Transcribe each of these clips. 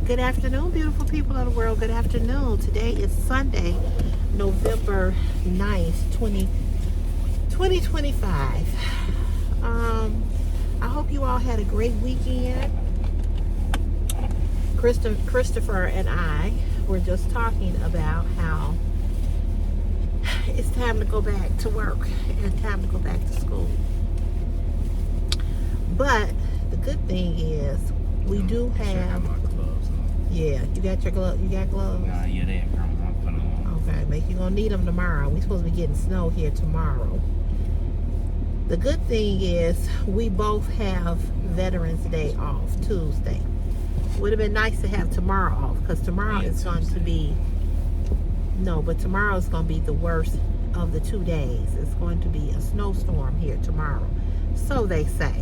Good afternoon, beautiful people of the world. Good afternoon. Today is Sunday, November 9th, 2025. I hope you all had a great weekend. Christopher and I were just talking about how it's time to go back to work and time to go back to school. But the good thing is we do have... Yeah, you got your gloves? You got gloves? Nah, yeah, they ain't coming. I'll put them on. Okay, maybe you're going to need them tomorrow. We're supposed to be getting snow here tomorrow. The good thing is we both have Veterans Day off, Tuesday. Would have been nice to have tomorrow off because tomorrow is going to be... No, but tomorrow is going to be the worst of the 2 days. It's going to be a snowstorm here tomorrow. So they say.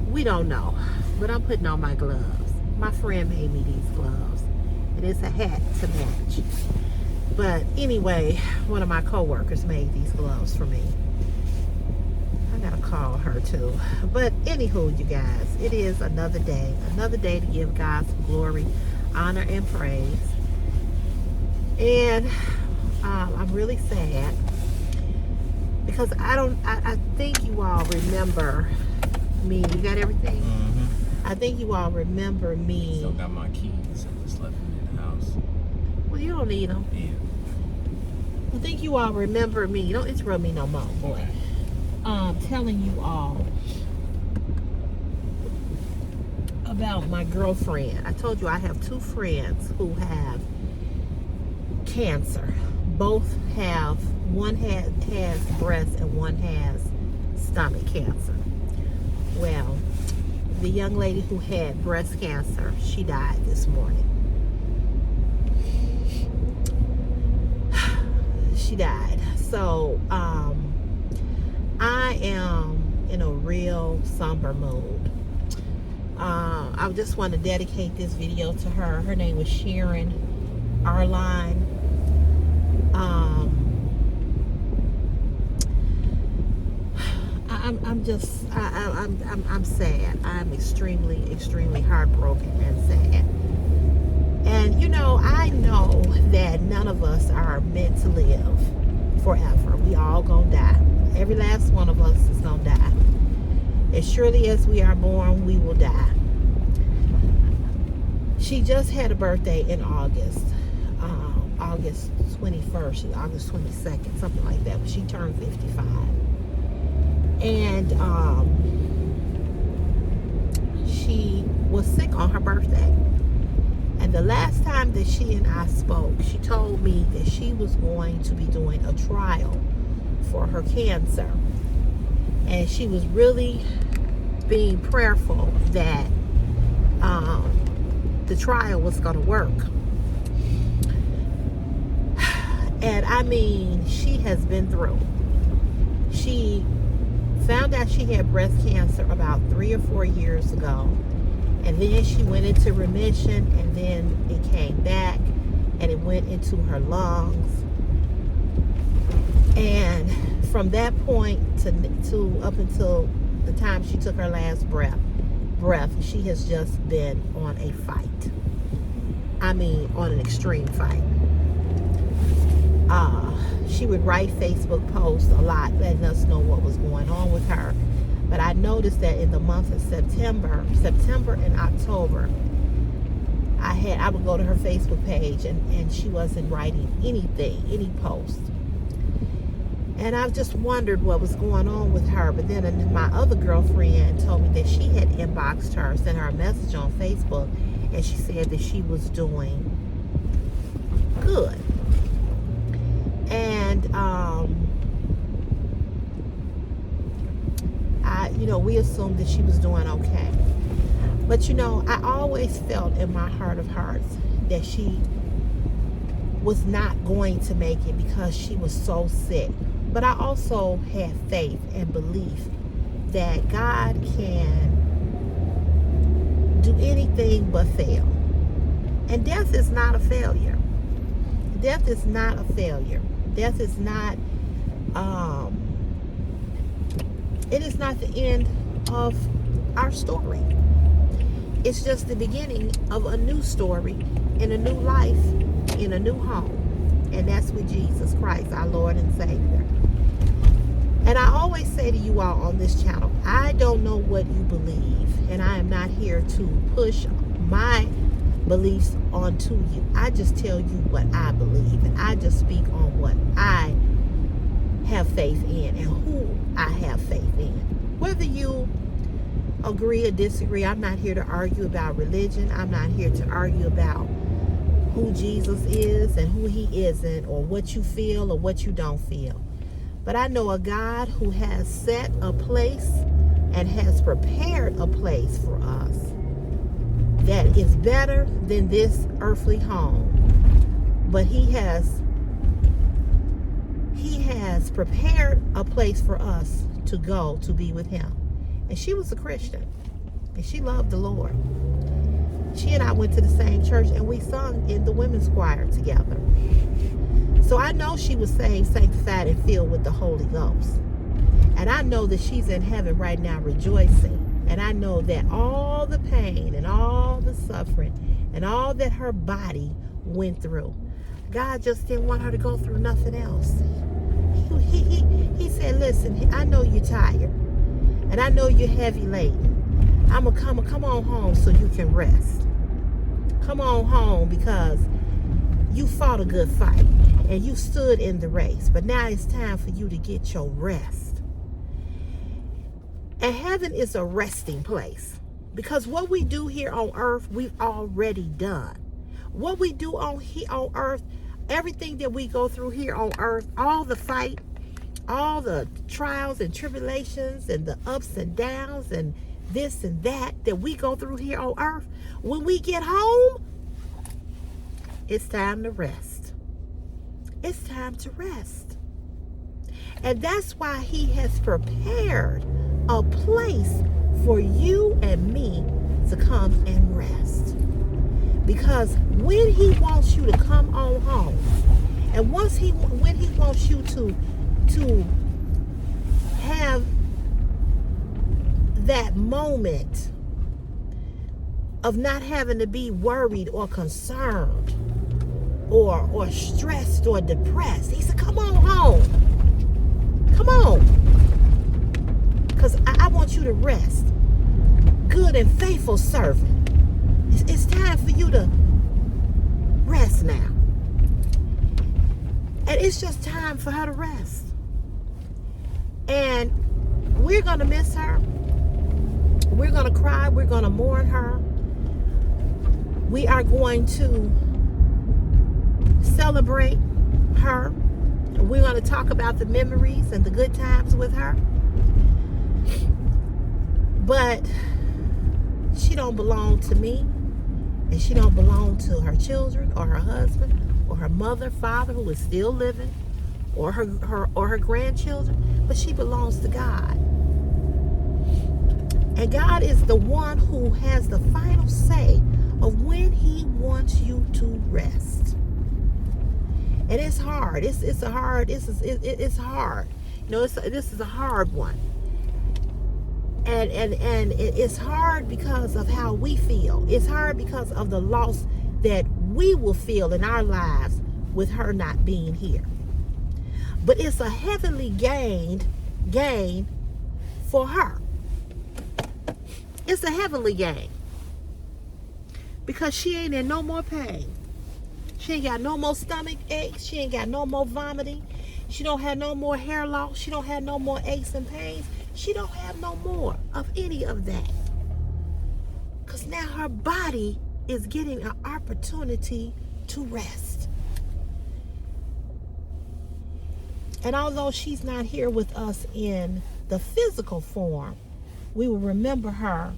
We don't know. But I'm putting on my gloves. My friend made me these gloves. It is a hat to match. But anyway, one of my co-workers made these gloves for me. I gotta call her too. But anywho, you guys, it is another day. Another day to give God some glory, honor, and praise. And I'm really sad because I think you all remember me. You got everything? Mm-hmm. I think you all remember me. Still got my keys. I just left them in the house. Well, you don't need them. Yeah. I think you all remember me. Don't interrupt me no more, boy. Telling you all about my girlfriend. I told you I have two friends who have cancer. Both have, one has breast and one has stomach cancer. Well, the young lady who had breast cancer, she died this morning. She died. So, I am in a real somber mood. I just want to dedicate this video to her. Her name was Cherishing. I'm sad. I'm extremely heartbroken and sad. And you know, I know that none of us are meant to live forever. We all gonna die. Every last one of us is gonna die. As surely as we are born, we will die. She just had a birthday in August. August 21st, August 22nd, something like that. She turned 55. And she was sick on her birthday. And the last time that she and I spoke, she told me that she was going to be doing a trial for her cancer. And she was really being prayerful that the trial was going to work. And I mean, she has been through. She found out she had breast cancer about 3 or 4 years ago. And then she went into remission, and then it came back, and it went into her lungs. And from that point to up until the time she took her last breath, she has just been on a fight. I mean, on an extreme fight. She would write Facebook posts a lot, letting us know what was going on with her. But I noticed that in the month of September and October, I would go to her Facebook page and she wasn't writing anything, any post. And I just wondered what was going on with her. But then my other girlfriend told me that she had inboxed her, sent her a message on Facebook, and she said that she was doing good. And we assumed that she was doing okay. But I always felt in my heart of hearts that she was not going to make it because she was so sick. But I also had faith and belief that God can do anything but fail. And death is not a failure. Death is not a failure. Death is not it is not the end of our story. It's just the beginning of a new story, in a new life, in a new home. And that's with Jesus Christ, our Lord and Savior. And I always say to you all on this channel, I don't know what you believe, and I am not here to push my beliefs onto you. I just tell you what I believe, and I just speak on what I have faith in and who I have faith in. Whether you agree or disagree, I'm not here to argue about religion. I'm not here to argue about who Jesus is and who he isn't, or what you feel or what you don't feel. But I know a God who has set a place and has prepared a place for us that is better than this earthly home. But he has prepared a place for us to go to be with him. And she was a Christian, and she loved the Lord. She and I went to the same church, and we sung in the women's choir together. So I know she was saved, sanctified, and filled with the Holy Ghost. And I know that she's in heaven right now rejoicing. And I know that all the pain and all the suffering and all that her body went through, God just didn't want her to go through nothing else. He said, listen, I know you're tired, and I know you're heavy laden. I'm going to come on home so you can rest. Come on home, because you fought a good fight and you stood in the race. But now it's time for you to get your rest. And heaven is a resting place, because what we do here on earth, we've already done. What we do on earth, everything that we go through here on earth, all the fight, all the trials and tribulations and the ups and downs and this and that we go through here on earth, when we get home, it's time to rest. It's time to rest. And that's why he has prepared a place for you and me to come and rest. Because when he wants you to come on home, and when he wants you to have that moment of not having to be worried or concerned or stressed or depressed, he said, come on home. Come on. Because I want you to rest. Good and faithful servant. It's time for you to rest now. And it's just time for her to rest. And we're going to miss her. We're going to cry. We're going to mourn her. We are going to celebrate her. We're going to talk about the memories and the good times with her. But she don't belong to me, and she don't belong to her children or her husband or her mother, father, who is still living, or her grandchildren, but she belongs to God. And God is the one who has the final say of when he wants you to rest. And it's hard. It's hard. You know, this is a hard one. And it's hard because of how we feel. It's hard because of the loss that we will feel in our lives with her not being here. But it's a heavenly gain for her. It's a heavenly gain. Because she ain't in no more pain. She ain't got no more stomach aches. She ain't got no more vomiting. She don't have no more hair loss. She don't have no more aches and pains. She don't have no more of any of that. Because now her body is getting an opportunity to rest. And although she's not here with us in the physical form, we will remember her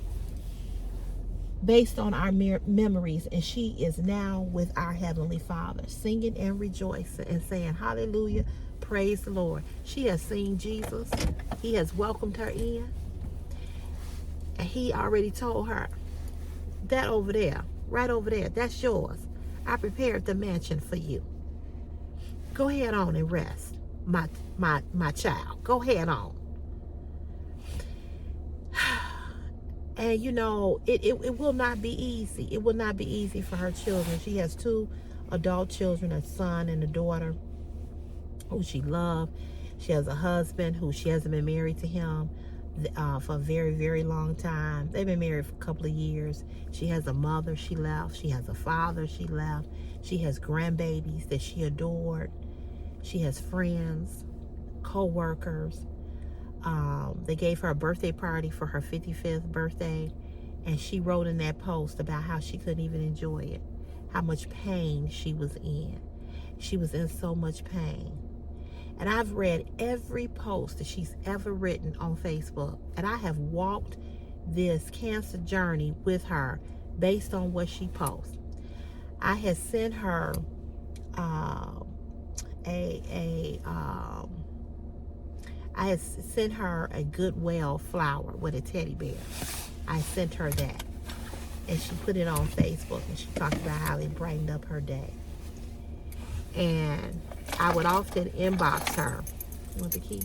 based on our memories. And she is now with our Heavenly Father, singing and rejoicing and saying, hallelujah, praise the Lord. She has seen Jesus. He has welcomed her in. And he already told her, that over there, right over there, that's yours. I prepared the mansion for you. Go ahead on and rest, my child. Go ahead on. And you know, it will not be easy. It will not be easy for her children. She has 2 adult children, a son and a daughter who she loves. She has a husband who she hasn't been married to him for a very, very long time. They've been married for a couple of years. She has a mother she left. She has a father she left. She has grandbabies that she adored. She has friends, co-workers. They gave her a birthday party for her 55th birthday, and she wrote in that post about how she couldn't even enjoy it, how much pain she was in. She was in so much pain. And I've read every post that she's ever written on Facebook, and I have walked this cancer journey with her based on what she posts. I had sent her I had sent her a Goodwill flower with a teddy bear. I sent her that, and she put it on Facebook, and she talked about how it brightened up her day. And I would often inbox her. You want the key?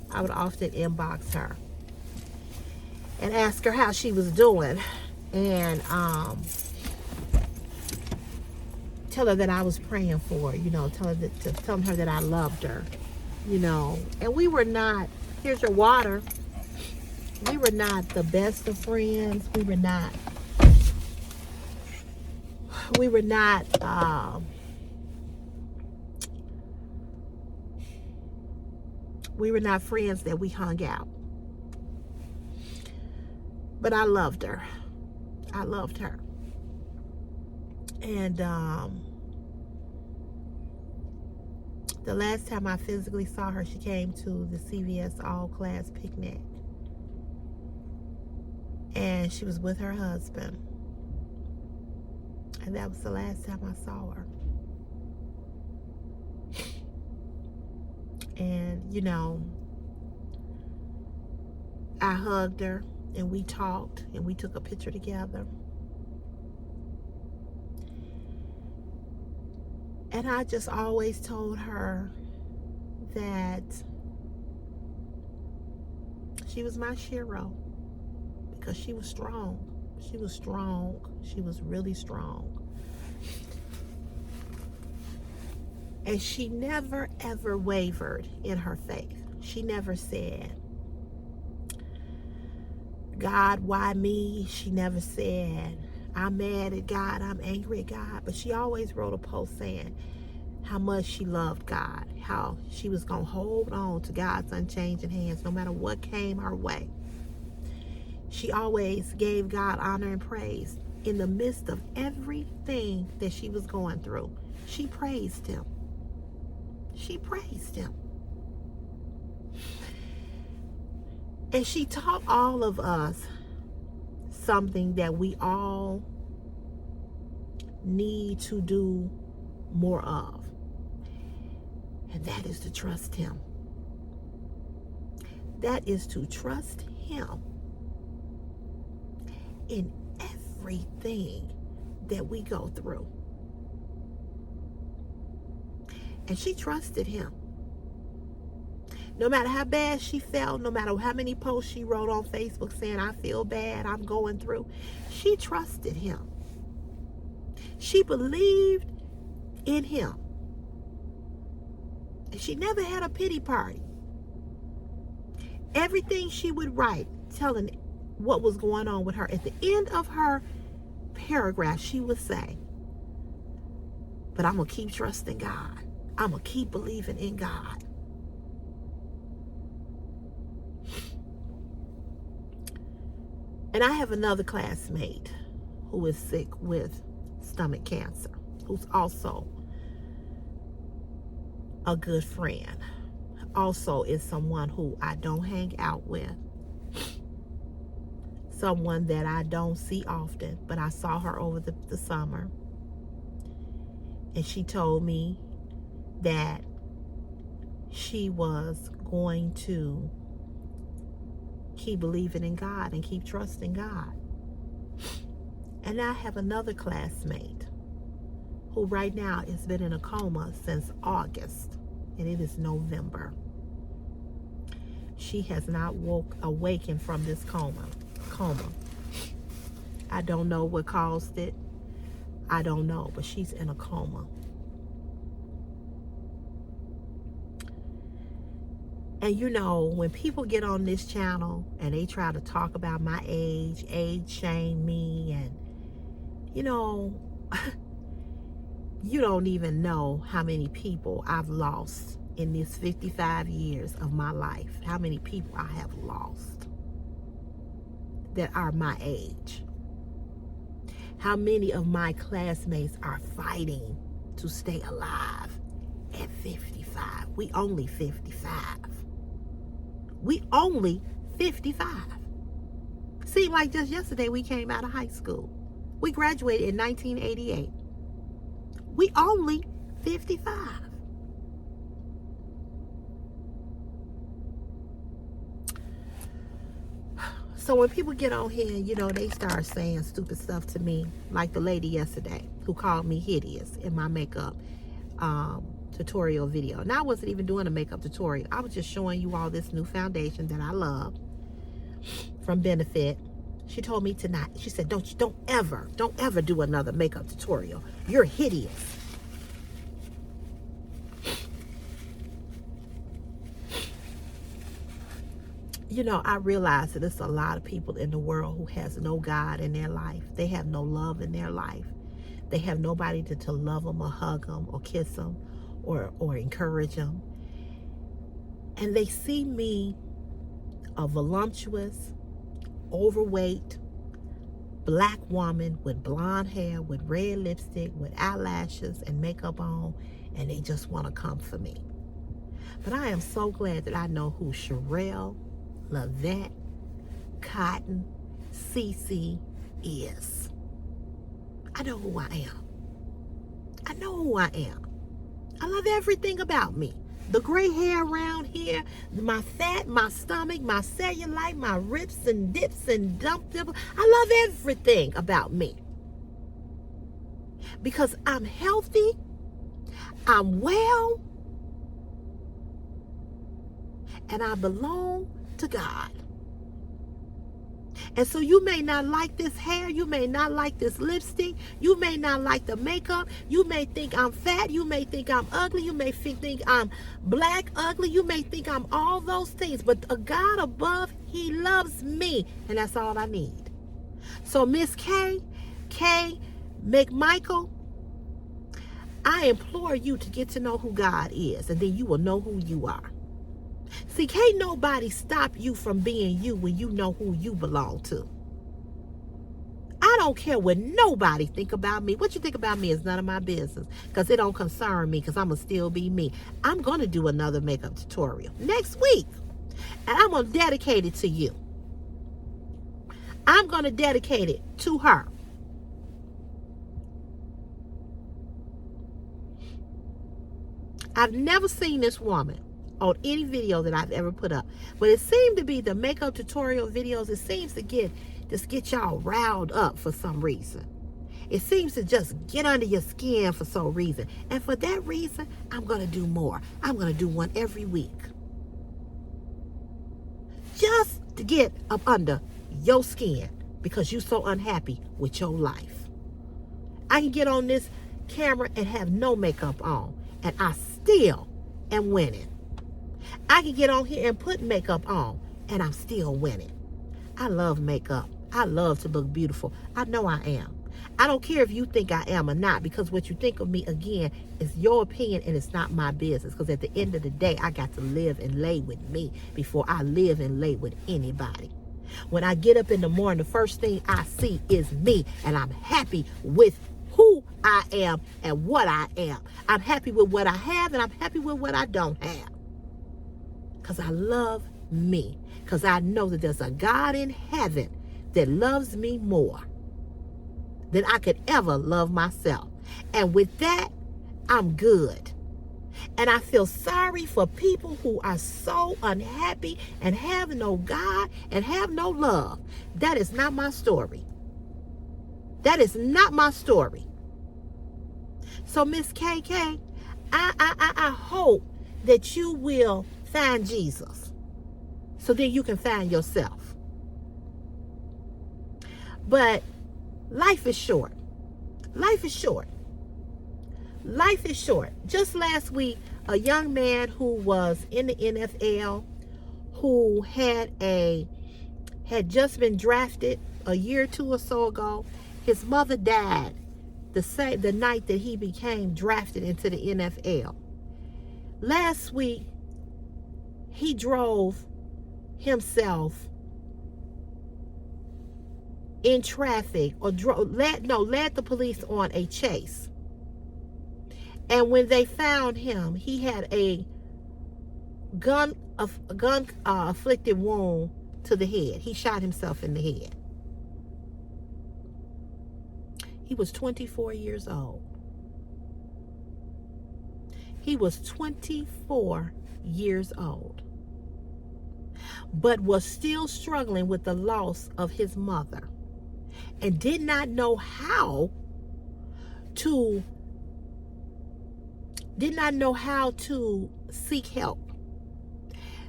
I would often inbox her and ask her how she was doing, and tell her that I was praying for her, you know, tell her that I loved her, you know. And we were not, here's your water, we were not the best of friends. We were not friends that we hung out. But I loved her. I loved her. And the last time I physically saw her, she came to the CVS all-class picnic. And she was with her husband. And that was the last time I saw her. And, you know, I hugged her, and we talked, and we took a picture together. And I just always told her that she was my Shiro, because she was strong. She was strong. She was really strong. And she never, ever wavered in her faith. She never said, God, why me? She never said, I'm mad at God, I'm angry at God. But she always wrote a post saying how much she loved God, how she was going to hold on to God's unchanging hands no matter what came her way. She always gave God honor and praise in the midst of everything that she was going through. She praised him. She praised him. And she taught all of us something that we all need to do more of. And that is to trust him. That is to trust him in everything that we go through. And she trusted him. No matter how bad she felt, no matter how many posts she wrote on Facebook saying, I feel bad, I'm going through, she trusted him. She believed in him. And she never had a pity party. Everything she would write, telling what was going on with her, at the end of her paragraph, she would say, but I'm going to keep trusting God. I'm going to keep believing in God. And I have another classmate who is sick with stomach cancer, who's also a good friend. Also is someone who I don't hang out with. Someone that I don't see often, but I saw her over the summer. And she told me that she was going to keep believing in God and keep trusting God. And I have another classmate who right now has been in a coma since August, and it is November. She has not awakened from this coma. I don't know what caused it. I don't know, but she's in a coma. And you know, when people get on this channel and they try to talk about my age shame me, and you know, you don't even know how many people I've lost in these 55 years of my life. How many people I have lost that are my age. How many of my classmates are fighting to stay alive at 55. We only 55. We only 55. Seemed like just yesterday we came out of high school. We graduated in 1988. We only 55. So when people get on here, you know, they start saying stupid stuff to me, like the lady yesterday who called me hideous in my makeup tutorial video. Now I wasn't even doing a makeup tutorial. I was just showing you all this new foundation that I love from Benefit. She told me tonight, she said, don't ever do another makeup tutorial. You're hideous. You know, I realize that there's a lot of people in the world who has no God in their life. They have no love in their life. They have nobody to love them or hug them or kiss them or encourage them. And they see me, a voluptuous, overweight, black woman with blonde hair, with red lipstick, with eyelashes and makeup on, and they just want to come for me. But I am so glad that I know who Sherelle, Lavette, Cotton, Cece is. I know who I am. I know who I am. I love everything about me. The gray hair around here, my fat, my stomach, my cellulite, my rips and dips and dump dibble. I love everything about me. Because I'm healthy, I'm well, and I belong to God. And so you may not like this hair, you may not like this lipstick, you may not like the makeup, you may think I'm fat, you may think I'm ugly, you may think I'm black, ugly, you may think I'm all those things, but a God above, he loves me, and that's all I need. So Miss K McMichael, I implore you to get to know who God is, and then you will know who you are. See, can't nobody stop you from being you when you know who you belong to. I don't care what nobody think about me. What you think about me is none of my business, because it don't concern me, because I'm going to still be me. I'm going to do another makeup tutorial next week, and I'm going to dedicate it to you. I'm going to dedicate it to her. I've never seen this woman on any video that I've ever put up, but it seemed to be the makeup tutorial videos. It seems to get y'all riled up for some reason. It seems to just get under your skin for some reason, and for that reason, I'm gonna do more. I'm gonna do one every week, just to get up under your skin because you're so unhappy with your life. I can get on this camera and have no makeup on, and I still am winning. I can get on here and put makeup on, and I'm still winning. I love makeup. I love to look beautiful. I know I am. I don't care if you think I am or not, because what you think of me, again, is your opinion, and it's not my business. Because at the end of the day, I got to live and lay with me before I live and lay with anybody. When I get up in the morning, the first thing I see is me, and I'm happy with who I am and what I am. I'm happy with what I have, and I'm happy with what I don't have. Because I love me. Because I know that there's a God in heaven that loves me more than I could ever love myself. And with that, I'm good. And I feel sorry for people who are so unhappy and have no God and have no love. That is not my story. That is not my story. So Miss KK, I hope that you will find Jesus, so then you can find yourself. But Life is short. Life is short. Life is short. Just last week, a young man who was in the NFL, who had just been drafted a year or two or so ago. His mother died the night that he became drafted into the NFL. Last week, he drove himself in traffic, or led the police on a chase. And when they found him, he had a gun afflicted wound to the head. He shot himself in the head. He was 24 years old. He was 24 years old, but was still struggling with the loss of his mother, and did not know how to seek help.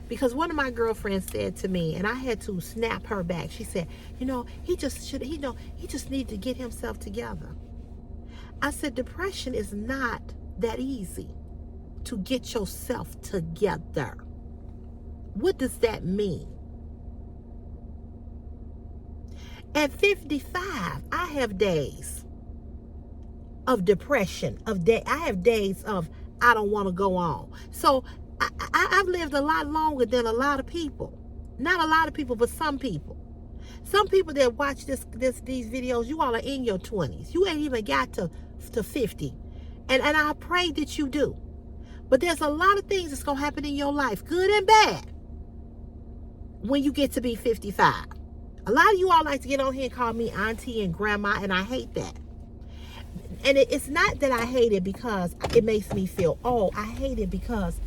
Because one of my girlfriends said to me, and I had to snap her back. She said, he just needs to get himself together. I said, depression is not that easy to get yourself together. What does that mean? At 55, I have days of depression. I have days of I don't want to go on. So I've lived a lot longer than a lot of people. Not a lot of people, but some people. Some people that watch these videos, you all are in your 20s. You ain't even got to 50. And I pray that you do. But there's a lot of things that's going to happen in your life, good and bad, when you get to be 55. A lot of you all like to get on here and call me auntie and grandma, and I hate that. And it's not that I hate it because it makes me feel old. I hate it because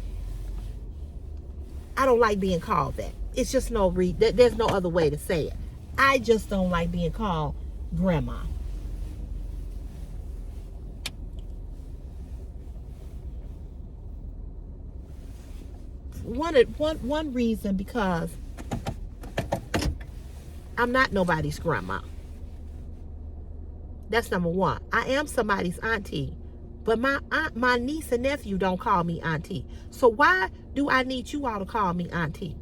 I don't like being called that. It's just there's no other way to say it. I just don't like being called grandma. One reason, because I'm not nobody's grandma. That's number one. I am somebody's auntie, but my niece and nephew don't call me auntie. So why do I need you all to call me auntie?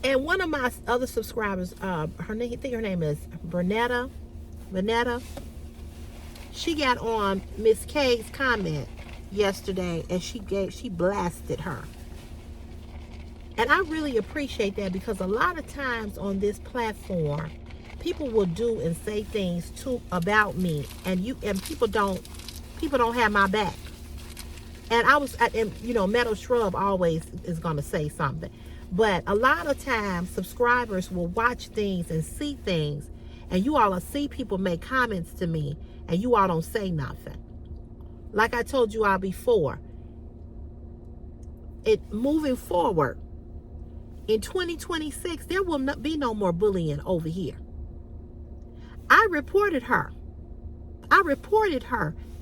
And one of my other subscribers, I think her name is Bernetta. She got on Miss K's comment yesterday, and she blasted her. And I really appreciate that, because a lot of times on this platform, people will do and say things about me, and people don't have my back. And Meadow Shrub always is going to say something. But a lot of times, subscribers will watch things and see things, and you all will see people make comments to me, and you all don't say nothing. Like I told you all before, moving forward, in 2026, there will not be no more bullying over here. I reported her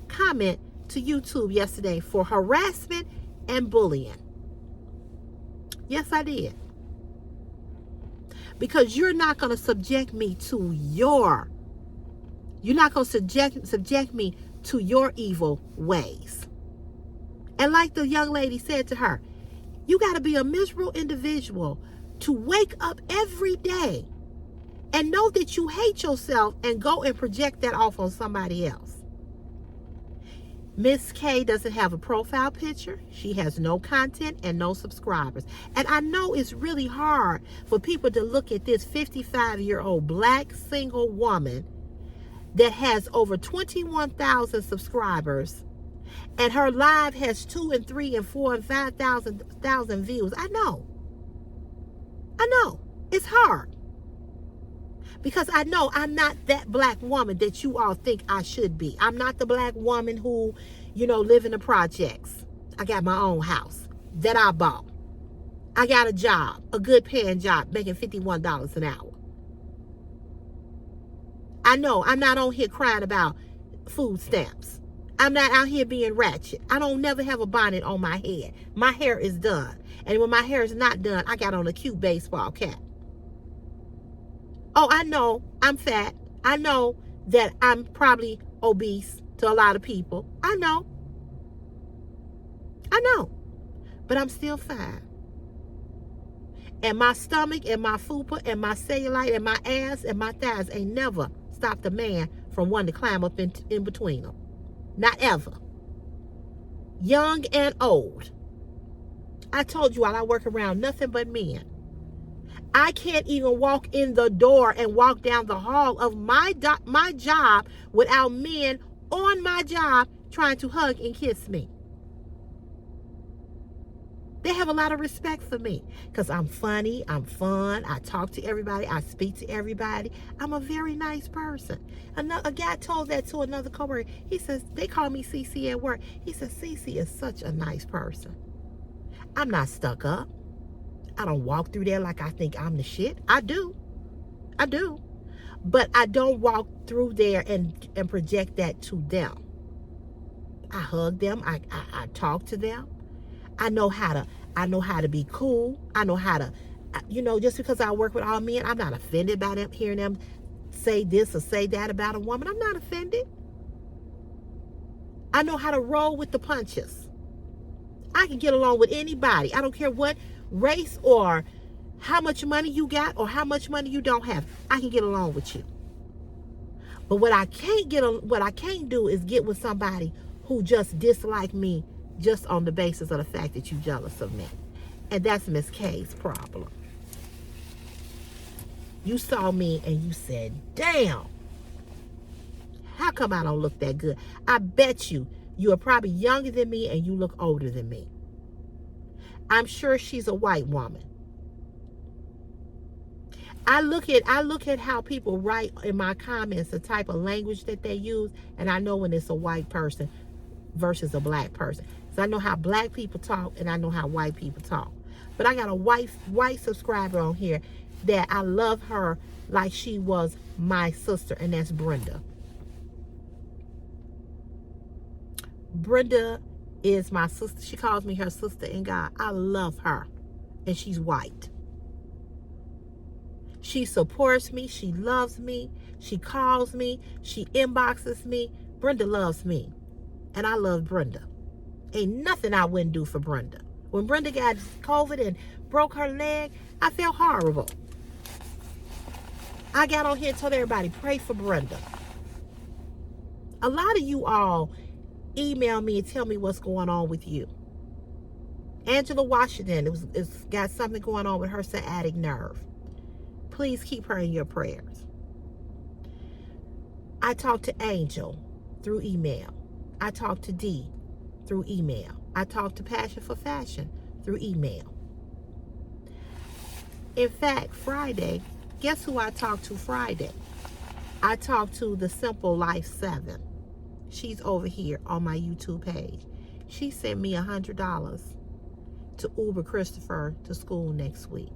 comment to YouTube yesterday for harassment and bullying. Yes, I did. Because you're not going to subject me to you're not going to subject me to your evil ways. And like the young lady said to her, you got to be a miserable individual to wake up every day and know that you hate yourself and go and project that off on somebody else. Miss K doesn't have a profile picture. She has no content and no subscribers. And I know it's really hard for people to look at this 55-year-old black single woman that has over 21,000 subscribers, and her live has 2 and 3 and 4 and 5,000 views. I know. It's hard. Because I know I'm not that black woman that you all think I should be. I'm not the black woman who, live in the projects. I got my own house that I bought. I got a job, a good paying job, making $51 an hour. I know I'm not on here crying about food stamps. I'm not out here being ratchet. I don't never have a bonnet on my head. My hair is done. And when my hair is not done, I got on a cute baseball cap. Oh, I know I'm fat. I know that I'm probably obese to a lot of people. I know. But I'm still fine. And my stomach and my fupa and my cellulite and my ass and my thighs ain't never stopped a man from wanting to climb up in between them. Not ever. Young and old. I told you all I work around nothing but men. I can't even walk in the door and walk down the hall of my job without men on my job trying to hug and kiss me. They have a lot of respect for me because I'm funny, I'm fun, I talk to everybody, I speak to everybody. I'm a very nice person. A guy told that to another coworker. He says, they call me CC at work. He says, CC is such a nice person. I'm not stuck up. I don't walk through there like I think I'm the shit. I do. But I don't walk through there and project that to them. I hug them. I talk to them. I know how to be cool. I know how to, just because I work with all men, I'm not offended by them, hearing them say this or say that about a woman. I'm not offended. I know how to roll with the punches. I can get along with anybody. I don't care what race or how much money you got or how much money you don't have. I can get along with you. But what I can't do is get with somebody who just dislike me just on the basis of the fact that you're jealous of me. And that's Miss K's problem. You saw me and you said, damn, how come I don't look that good? I bet you are probably younger than me and you look older than me. I'm sure she's a white woman. I look at how people write in my comments, the type of language that they use, and I know when it's a white person versus a black person. So I know how black people talk and I know how white people talk. But I got a white subscriber on here that I love her like she was my sister, and that's Brenda. Brenda is my sister. She calls me her sister in God. I love her. And she's white. She supports me. She loves me. She calls me. She inboxes me. Brenda loves me. And I love Brenda. Ain't nothing I wouldn't do for Brenda. When Brenda got COVID and broke her leg, I felt horrible. I got on here and told everybody, pray for Brenda. A lot of you all email me and tell me what's going on with you. Angela Washington, it's got something going on with her sciatic nerve. Please keep her in your prayers. I talked to Angel through email. I talked to Dee through email. I talked to Passion for Fashion through email. In fact, Friday, guess who I talked to Friday? I talked to the Simple Life 7. She's over here on my YouTube page. She sent me $100 to Uber Christopher to school next week.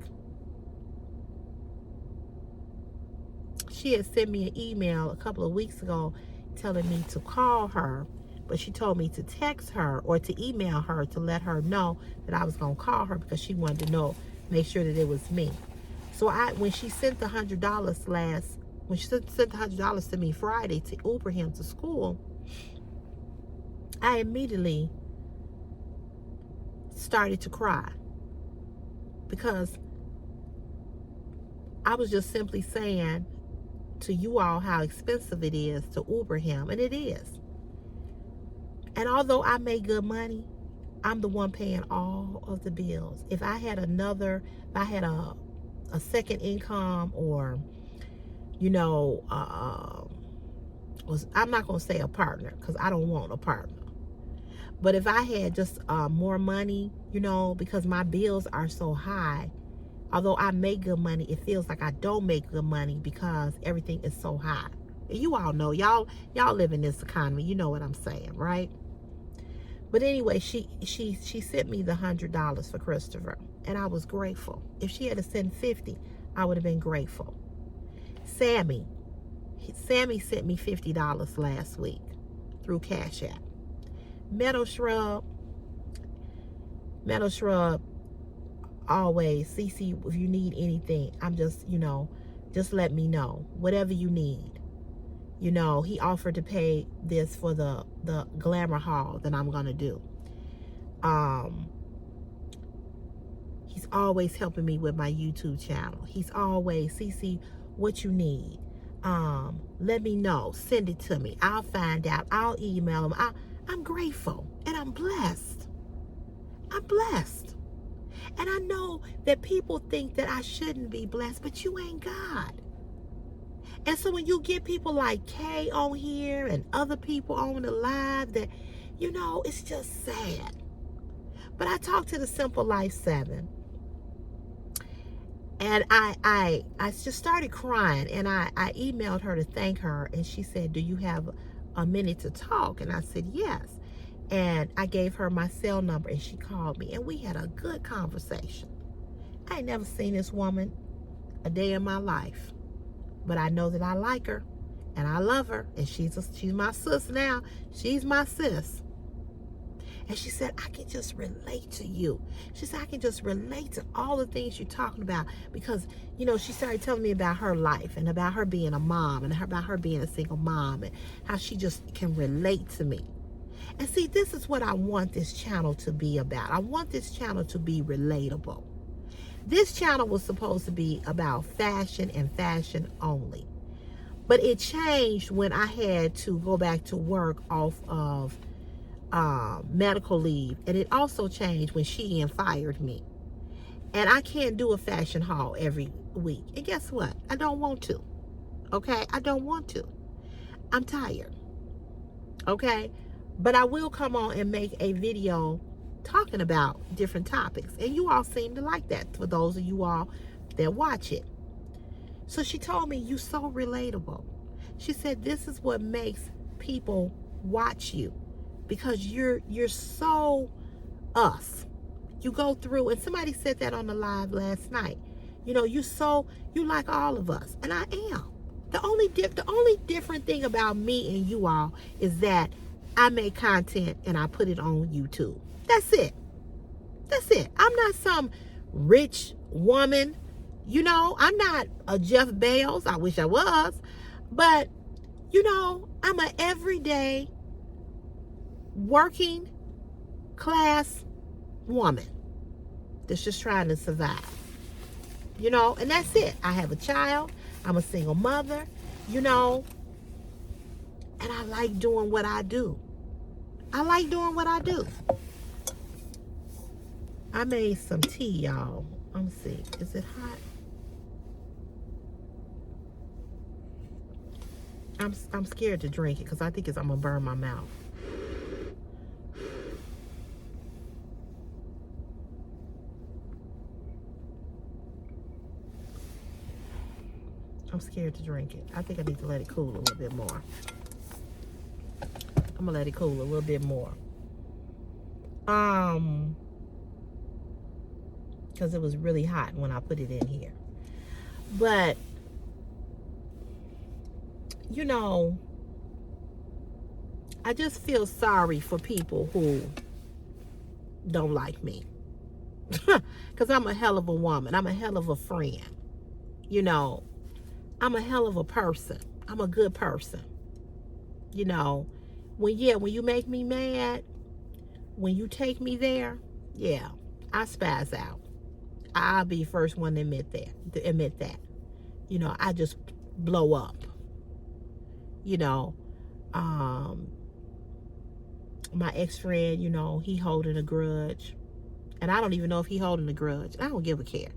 She had sent me an email a couple of weeks ago telling me to call her, but she told me to text her or to email her to let her know that I was going to call her because she wanted to know, make sure that it was me. So when she sent the $100 when she sent the $100 to me Friday to Uber him to school, I immediately started to cry because I was just simply saying to you all how expensive it is to Uber him, and it is. And although I make good money, I'm the one paying all of the bills. If I had a second income, or I'm not going to say a partner because I don't want a partner. But if I had just more money, because my bills are so high, although I make good money, it feels like I don't make good money because everything is so high. You all know, y'all live in this economy. You know what I'm saying, right? But anyway, she sent me the $100 for Christopher, and I was grateful. If she had to send $50, I would have been grateful. Sammy sent me $50 last week through Cash App. Metal Shrub. Metal Shrub always, CC, if you need anything, I'm just, just let me know. Whatever you need. He offered to pay this for the glamour haul that I'm going to do. He's always helping me with my YouTube channel. He's always, CC, what you need. Let me know. Send it to me. I'll find out. I'll email him. I'm grateful and I'm blessed. I'm blessed. And I know that people think that I shouldn't be blessed, but you ain't God. And so when you get people like Kay on here and other people on the live that, it's just sad. But I talked to the Simple Life 7. And I just started crying. And I emailed her to thank her. And she said, do you have a minute to talk? And I said, yes. And I gave her my cell number. And she called me. And we had a good conversation. I ain't never seen this woman a day in my life. But I know that I like her and I love her, and she's my sis now. She's my sis. And she said, I can just relate to you. She said, I can just relate to all the things you're talking about because, she started telling me about her life and about her being a mom and about her being a single mom and how she just can relate to me. And see, this is what I want this channel to be about. I want this channel to be relatable. This channel was supposed to be about fashion and fashion only. But it changed when I had to go back to work off of medical leave. And it also changed when Shein fired me. And I can't do a fashion haul every week. And guess what? I don't want to. Okay? I don't want to. I'm tired. Okay? But I will come on and make a video talking about different topics, and you all seem to like that, for those of you all that watch it. So she told me, you so relatable. She said, this is what makes people watch you, because you're so us. You go through, and somebody said that on the live last night, you like all of us, and I am. The only different thing about me and you all is that I make content and I put it on YouTube. That's it. That's it. I'm not some rich woman. I'm not a Jeff Bezos. I wish I was. But, I'm an everyday working class woman that's just trying to survive. And that's it. I have a child. I'm a single mother, and I like doing what I do. I like doing what I do. I made some tea, y'all. Let me see. Is it hot? I'm scared to drink it because I think I'm going to burn my mouth. I'm scared to drink it. I think I need to let it cool a little bit more. I'm going to let it cool a little bit more. Because it was really hot when I put it in here. But, I just feel sorry for people who don't like me. Because I'm a hell of a woman. I'm a hell of a friend. I'm a hell of a person. I'm a good person. When you make me mad, when you take me there, yeah, I spaz out. I'll be the first one to admit that. I just blow up. My ex-friend, he holding a grudge. And I don't even know if he holding a grudge. I don't give a care.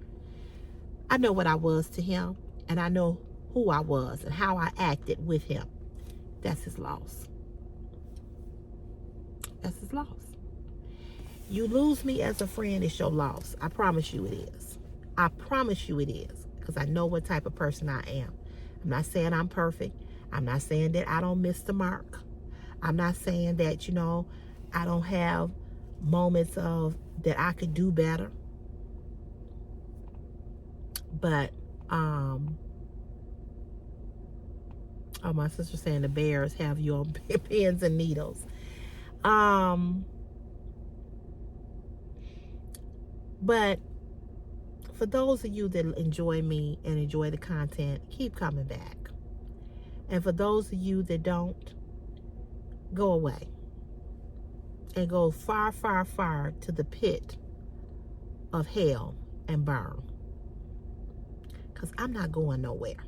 I know what I was to him, and I know who I was and how I acted with him. That's his loss. That's his loss. You lose me as a friend, it's your loss. I promise you it is. I promise you it is, because I know what type of person I am. I'm not saying I'm perfect. I'm not saying that I don't miss the mark. I'm not saying that, I don't have moments of that I could do better. But, oh, my sister's saying the bears have you on pins and needles. But for those of you that enjoy me and enjoy the content, keep coming back. And for those of you that don't, go away and go far, far, far to the pit of hell and burn. Because I'm not going nowhere.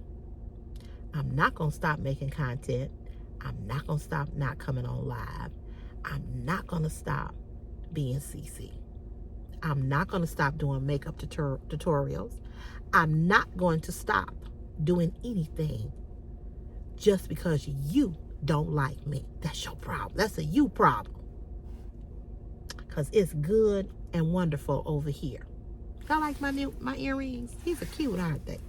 I'm not going to stop making content. I'm not going to stop not coming on live. I'm not going to stop being CC. I'm not going to stop doing makeup tutorials. I'm not going to stop doing anything just because you don't like me. That's your problem. That's a you problem. Because it's good and wonderful over here. I like my earrings. These are cute, aren't they?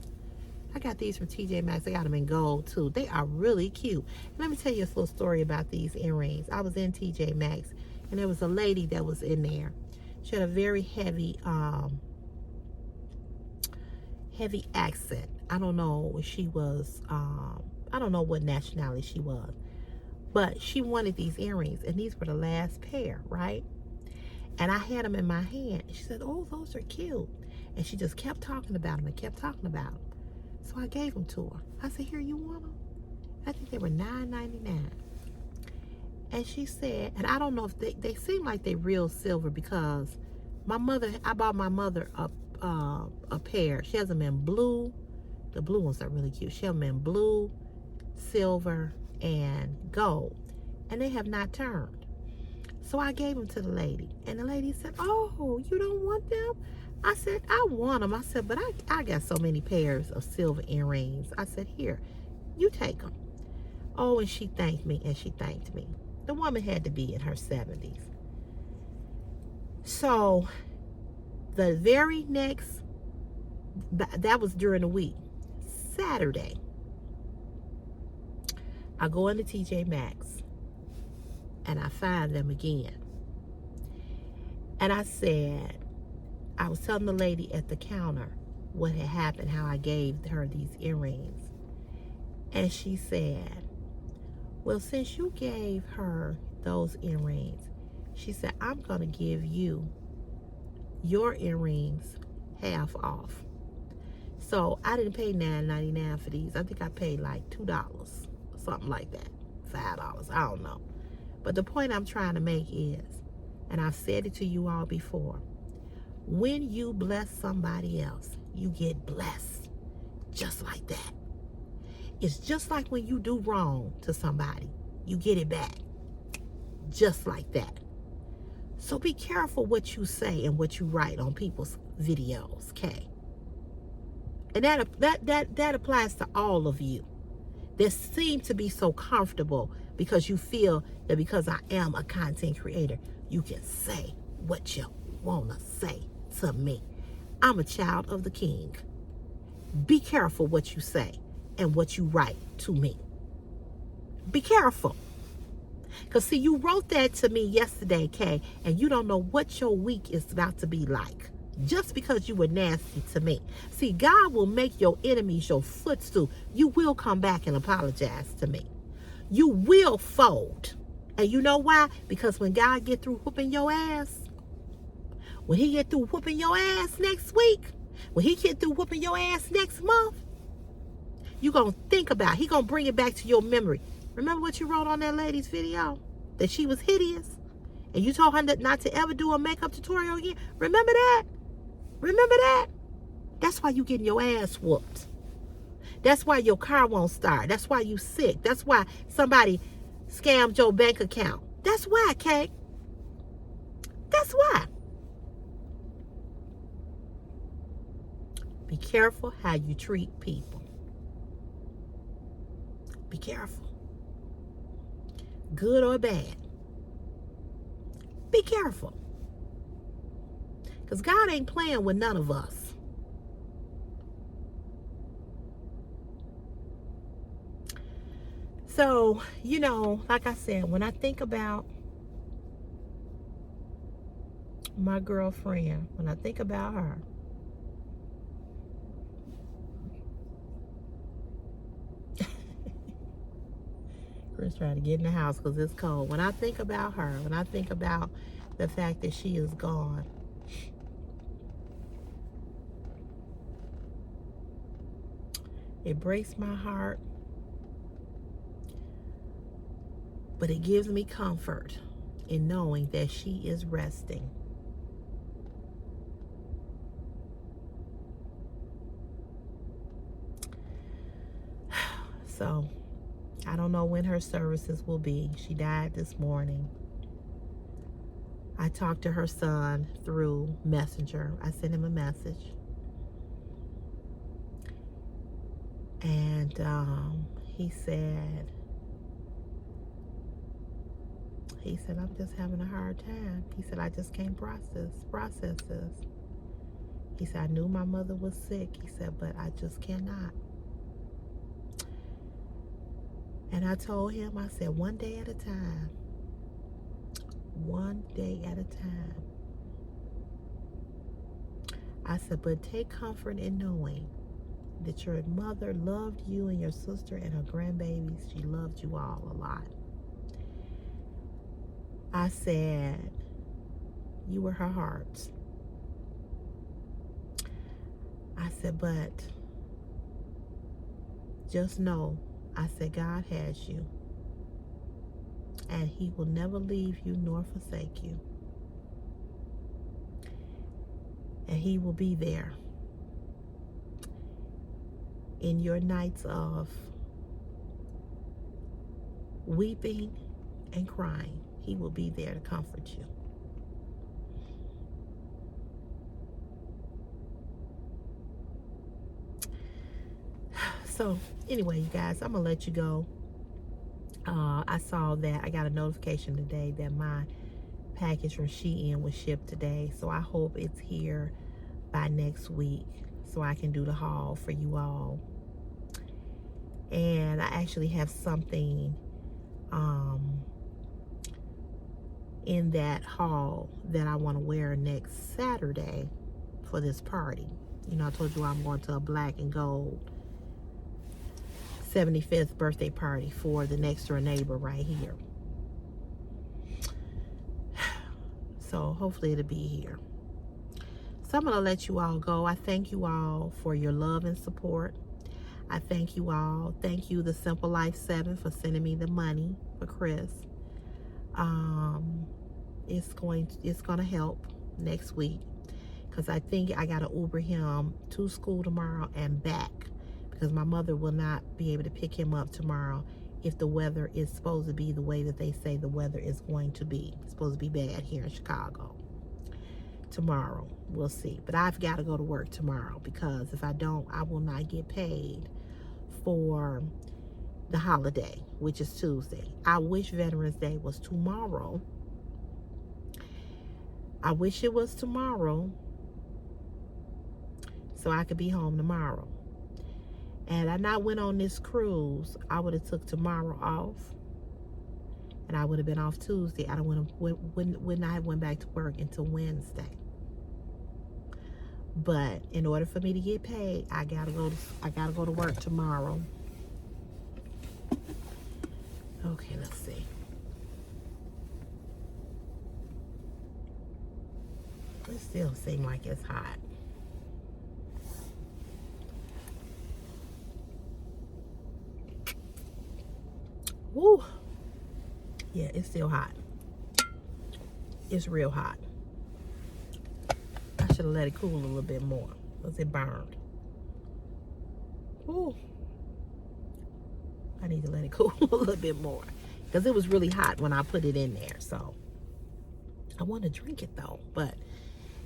I got these from TJ Maxx. I got them in gold too. They are really cute. And let me tell you a little story about these earrings. I was in TJ Maxx and there was a lady that was in there. She had a very heavy accent. I don't know if she was I don't know what nationality she was. But she wanted these earrings and these were the last pair, right? And I had them in my hand. She said, "Oh, those are cute." And she just kept talking about them and kept talking about them. So I gave them to her. I said, "Here, you want them?" I think they were $9.99. And she said, and I don't know if they seem like they real silver because I bought my mother a pair. She has them in blue. The blue ones are really cute. She has them in blue, silver, and gold. And they have not turned. So I gave them to the lady. And the lady said, "Oh, you don't want them?" I said, "I want them." I said, "But I got so many pairs of silver earrings." I said, "Here, you take them." Oh, and she thanked me and she thanked me. The woman had to be in her 70s. So the very next, that was during the week, Saturday, I go into TJ Maxx and I find them again. And I was telling the lady at the counter what had happened, how I gave her these earrings. And she said, "Well, since you gave her those earrings," she said, "I'm going to give you your earrings half off." So I didn't pay $9.99 for these. I think I paid like $2, something like that. $5, I don't know. But the point I'm trying to make is, and I've said it to you all before, when you bless somebody else, you get blessed just like that. It's just like when you do wrong to somebody, you get it back just like that. So be careful what you say and what you write on people's videos, okay? And that applies to all of you that seem to be so comfortable because you feel that because I am a content creator, you can say what you want to say to me. I'm a child of the King. Be careful what you say and what you write to me. Be careful. Because, see, you wrote that to me yesterday, Kay, and you don't know what your week is about to be like just because you were nasty to me. See, God will make your enemies your footstool. You will come back and apologize to me. You will fold. And you know why? Because when God get through whooping your ass, when he get through whooping your ass next week, when he get through whooping your ass next month, you're going to think about it. He going to bring it back to your memory. Remember what you wrote on that lady's video? That she was hideous? And you told her not to ever do a makeup tutorial again? Remember that? Remember that? That's why you getting your ass whooped. That's why your car won't start. That's why you sick. That's why somebody scammed your bank account. That's why, Kay. That's why. Be careful how you treat people. Be careful. Good or bad. Be careful. Because God ain't playing with none of us. So, you know, like I said, when I think about my girlfriend, when I think about her, Daughter's trying to get in the house because it's cold. When I think about her, when I think about the fact that she is gone, it breaks my heart, but it gives me comfort in knowing that she is resting. So, I don't know when her services will be. She died this morning. I talked to her son through Messenger. I sent him a message. And he said, I'm just having a hard time. He said, I just can't process this. He said, I knew my mother was sick. He said, but I just cannot. And I told him, I said, one day at a time. One day at a time. I said, but take comfort in knowing that your mother loved you and your sister and her grandbabies. She loved you all a lot. I said, you were her heart. I said, but just know, I said, God has you. And he will never leave you nor forsake you. And he will be there in your nights of weeping and crying. He will be there to comfort you. So anyway, you guys, I'm gonna let you go. I saw that I got a notification today that my package from Shein was shipped today, so I hope it's here by next week so I can do the haul for you all. And I actually have something in that haul that I want to wear next Saturday for this party. You know, I told you I'm going to a black and gold 75th birthday party for the next door neighbor right here. So hopefully it'll be here. So I'm going to let you all go. I thank you all for your love and support. I thank you all. Thank you, The Simple Life 7, for sending me the money for Chris. It's going to help next week because I think I got to Uber him to school tomorrow and back, because my mother will not be able to pick him up tomorrow if the weather is supposed to be the way that they say the weather is going to be. It's supposed to be bad here in Chicago tomorrow. We'll see. But I've got to go to work tomorrow, because if I don't, I will not get paid for the holiday, which is Tuesday. I wish Veterans Day was tomorrow. I wish it was tomorrow so I could be home tomorrow. And I not went on this cruise, I would have took tomorrow off, and I would have been off Tuesday. I wouldn't have went back to work until Wednesday. But in order for me to get paid, I gotta go to work tomorrow. Okay, let's see. It still seems like it's hot. Woo. Yeah, it's still hot. It's real hot. I should have let it cool a little bit more because it burned. Woo. I need to let it cool a little bit more because it was really hot when I put it in there. So I want to drink it though. But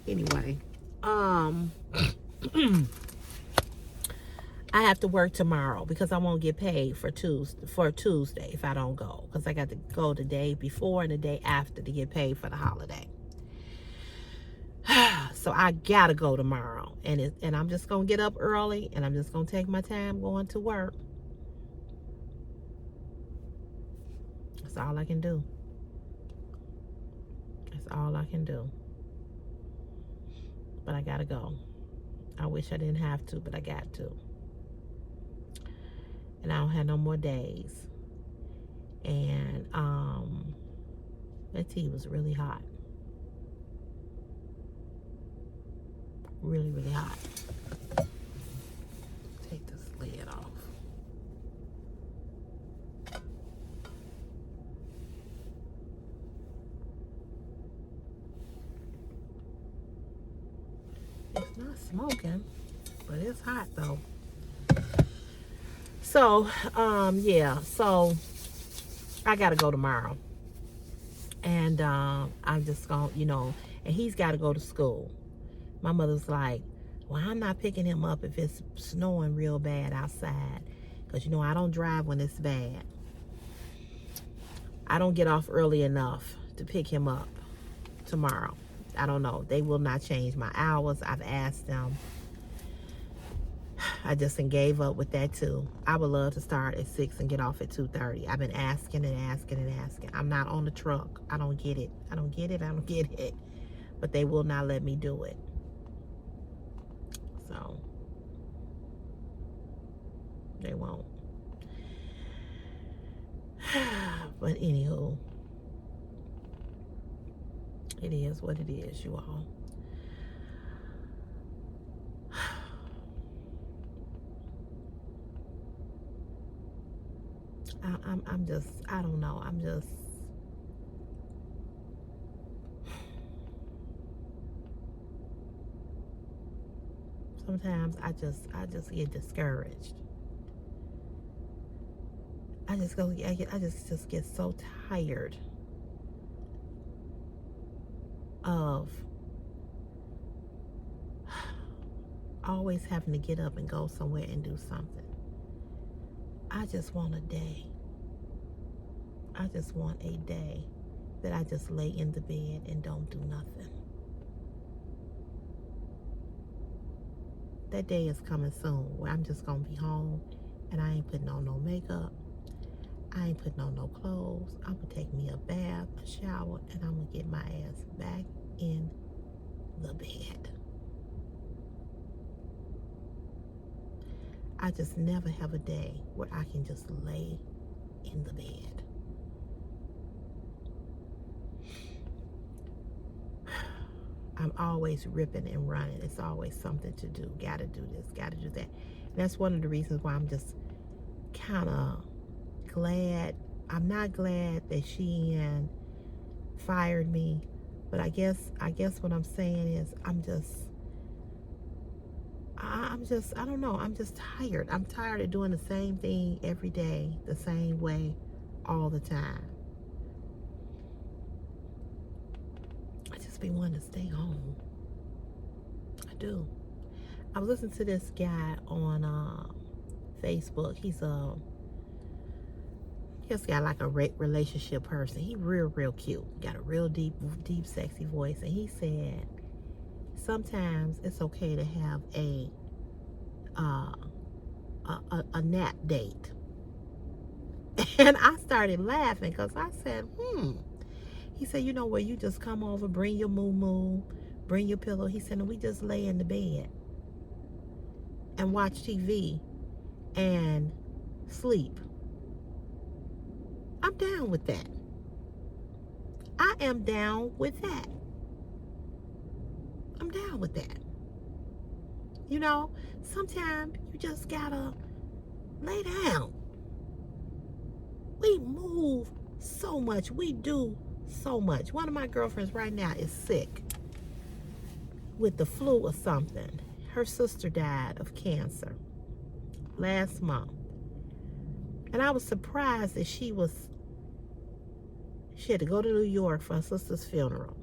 anyway, I have to work tomorrow because I won't get paid for Tuesday if I don't go, because I got to go the day before and the day after to get paid for the holiday. So I gotta go tomorrow, and I'm just gonna get up early, and I'm just gonna take my time going to work. That's all I can do. That's all I can do. But I gotta go. I wish I didn't have to, but I got to. And I don't have no more days. And that tea was really hot. Really, really hot. Take this lid off. It's not smoking, but it's hot though. So, yeah, so I gotta go tomorrow. And I'm just gonna, and he's gotta go to school. My mother's like, well, I'm not picking him up if it's snowing real bad outside. Because, I don't drive when it's bad. I don't get off early enough to pick him up tomorrow. I don't know. They will not change my hours. I've asked them. I just gave up with that too. I would love to start at 6 and get off at 2:30. I've been asking and asking and asking. I'm not on the truck. I don't get it. I don't get it. But they will not let me do it. So, they won't. But anywho, it is what it is, you all. I'm just, I don't know. I'm just, sometimes I just get discouraged. I just get so tired of always having to get up and go somewhere and do something. I just want a day. I just want a day that I just lay in the bed and don't do nothing. That day is coming soon where I'm just gonna be home and I ain't putting on no makeup. I ain't putting on no clothes. I'm gonna take me a bath, a shower, and I'm gonna get my ass back in the bed. I just never have a day where I can just lay in the bed. I'm always ripping and running. It's always something to do. Gotta do this, gotta do that. And that's one of the reasons why I'm just kind of glad. I'm not glad that Shein fired me, but I guess what I'm saying is I don't know. I'm just tired. I'm tired of doing the same thing every day, the same way, all the time. I just be wanting to stay home. I do. I was listening to this guy on Facebook. He's got like a relationship person. He real cute. Got a real deep, sexy voice. And he said, sometimes it's okay to have a nap date. And I started laughing because I said, He said, where you just come over, bring your moo-moo, bring your pillow. He said, and we just lay in the bed and watch TV and sleep. I'm down with that. I am down with that. I'm down with that. Sometimes you just gotta lay down. We move so much. We do so much. One of my girlfriends right now is sick with the flu or something. Her sister died of cancer last month. And I was surprised that she had to go to New York for her sister's funeral.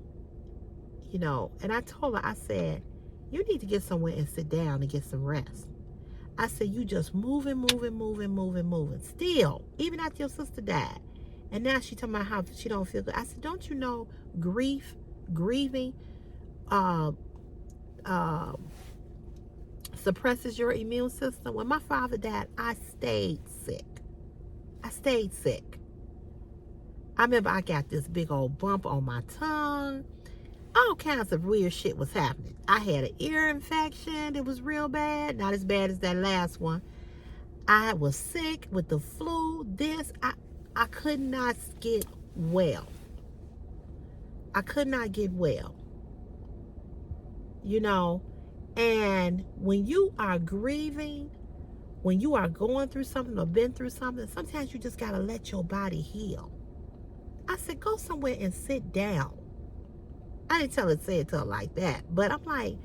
And I told her, I said, you need to get somewhere and sit down and get some rest. I said, you just moving. Still, even after your sister died. And now she talking about how she don't feel good. I said, don't you know grieving suppresses your immune system? When my father died, I stayed sick. I remember I got this big old bump on my tongue. All kinds of weird shit was happening. I had an ear infection. It was real bad. Not as bad as that last one. I was sick with the flu. I could not get well. I could not get well. You know, and when you are grieving, when you are going through something or been through something, sometimes you just got to let your body heal. I said, go somewhere and sit down. I didn't say it to her like that, but I'm like,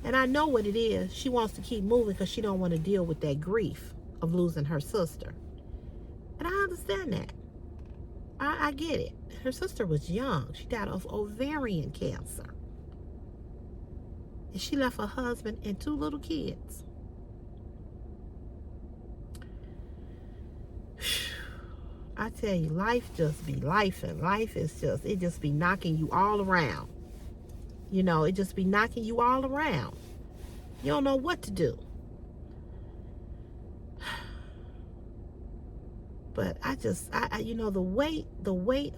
and I know what it is. She wants to keep moving because she don't want to deal with that grief of losing her sister. And I understand that. I get it. Her sister was young. She died of ovarian cancer. And she left her husband and 2 little kids. I tell you, life just be life, and life is just, it just be knocking you all around. You know, it just be knocking you all around. You don't know what to do. But I you know, the weight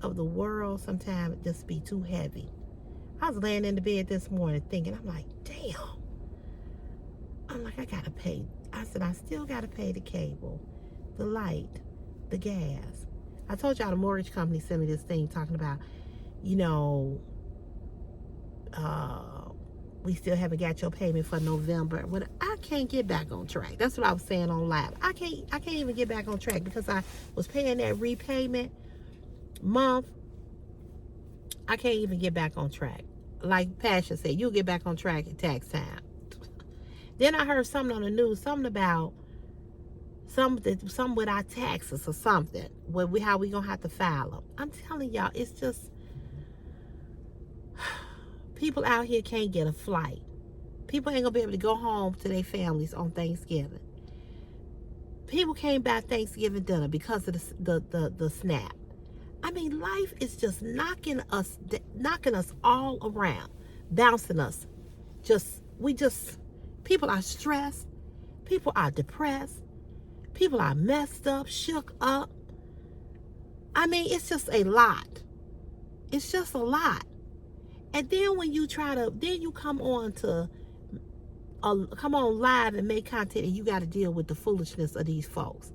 of the world sometimes just be too heavy. I was laying in the bed this morning thinking, I'm like, damn. I'm like, I gotta pay. I said, I still gotta pay the cable, the light, the gas. I told y'all the mortgage company sent me this thing talking about, you know, we still haven't got your payment for November. But I can't get back on track. That's what I was saying on live. I can't even get back on track because I was paying that repayment month. I can't even get back on track. Like Pasha said, you'll get back on track at tax time. Then I heard something on the news, something about something with our taxes or something. How we gonna have to file them. I'm telling y'all, it's just people out here can't get a flight. People ain't gonna be able to go home to their families on Thanksgiving. People can't buy Thanksgiving dinner because of the SNAP. I mean, life is just knocking us all around, bouncing us. People are stressed. People are depressed. People are messed up, shook up. I mean, it's just a lot. It's just a lot. And then when you then you come on live and make content, and you got to deal with the foolishness of these folks.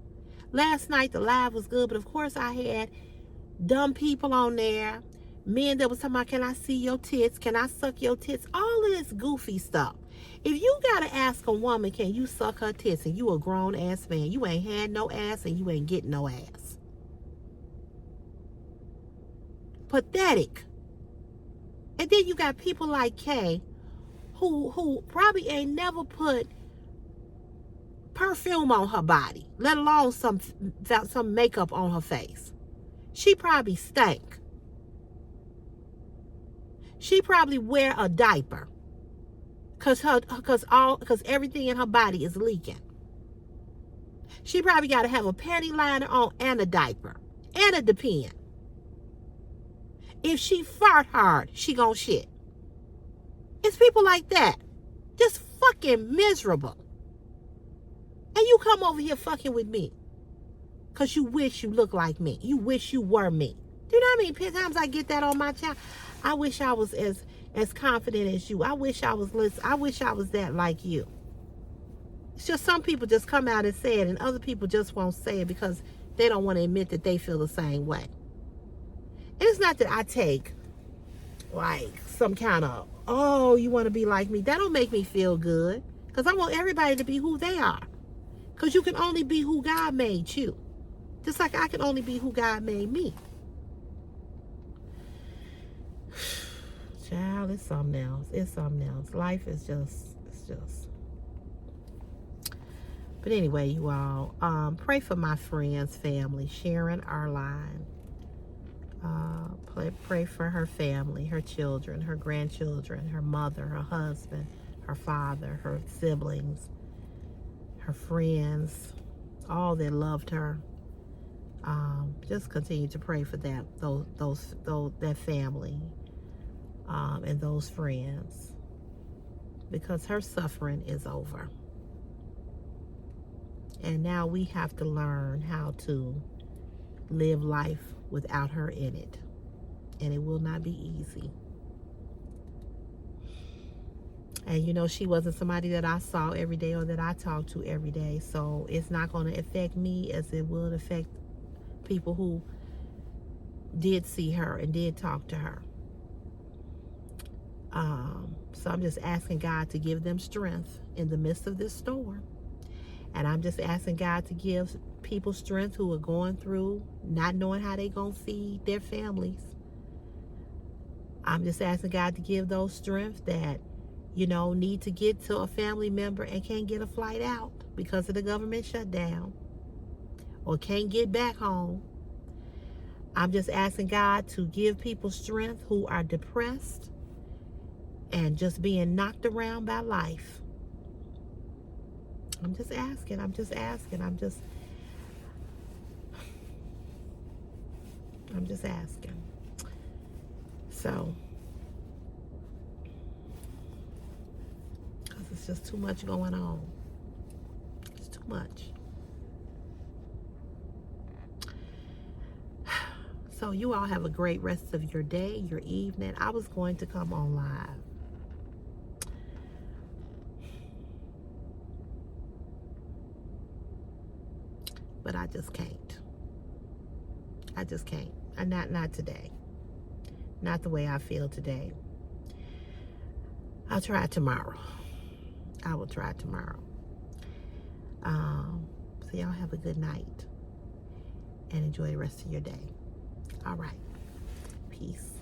Last night the live was good, but of course I had dumb people on there, men that was talking about, can I see your tits? Can I suck your tits? All of this goofy stuff. If you gotta ask a woman, can you suck her tits, and you a grown ass man, you ain't had no ass and you ain't getting no ass. Pathetic. And then you got people like Kay, who probably ain't never put perfume on her body, let alone some makeup on her face. She probably stank. She probably wear a diaper because everything in her body is leaking. She probably got to have a panty liner on and a diaper and a depend. If she fart hard, she gonna shit. It's people like that, just fucking miserable. And you come over here fucking with me because you wish you looked like me. You wish you were me. Do you know how many times I get that on my channel? I wish I was as confident as you. I wish I was that like you. It's just some people just come out and say it, and other people just won't say it because they don't want to admit that they feel the same way. And it's not that I take like some kind of, oh, you want to be like me. That don't make me feel good, because I want everybody to be who they are. Because you can only be who God made you. Just like I can only be who God made me. Child, it's something else. It's something else. Life is just, it's just. But anyway, you all, pray for my friend's family, Sharon Arline. Pray for her family, her children, her grandchildren, her mother, her husband, her father, her siblings, her friends, all that loved her. Just continue to pray for that family, and those friends, because her suffering is over. And now we have to learn how to live life without her in it. And it will not be easy. And you know, she wasn't somebody that I saw every day or that I talked to every day. So it's not going to affect me as it would affect people who did see her and did talk to her. So I'm just asking God to give them strength in the midst of this storm. And I'm just asking God to give people strength who are going through, not knowing how they're going to feed their families. I'm just asking God to give those strength that, you know, need to get to a family member and can't get a flight out because of the government shutdown or can't get back home. I'm just asking God to give people strength who are depressed and just being knocked around by life. I'm just asking. I'm just asking. I'm just asking. So, because it's just too much going on. It's too much. So you all have a great rest of your day, your evening. I was going to come on live, but I just can't. I just can't. Not today. Not the way I feel today. I'll try tomorrow. I will try tomorrow. So y'all have a good night and enjoy the rest of your day. All right. Peace.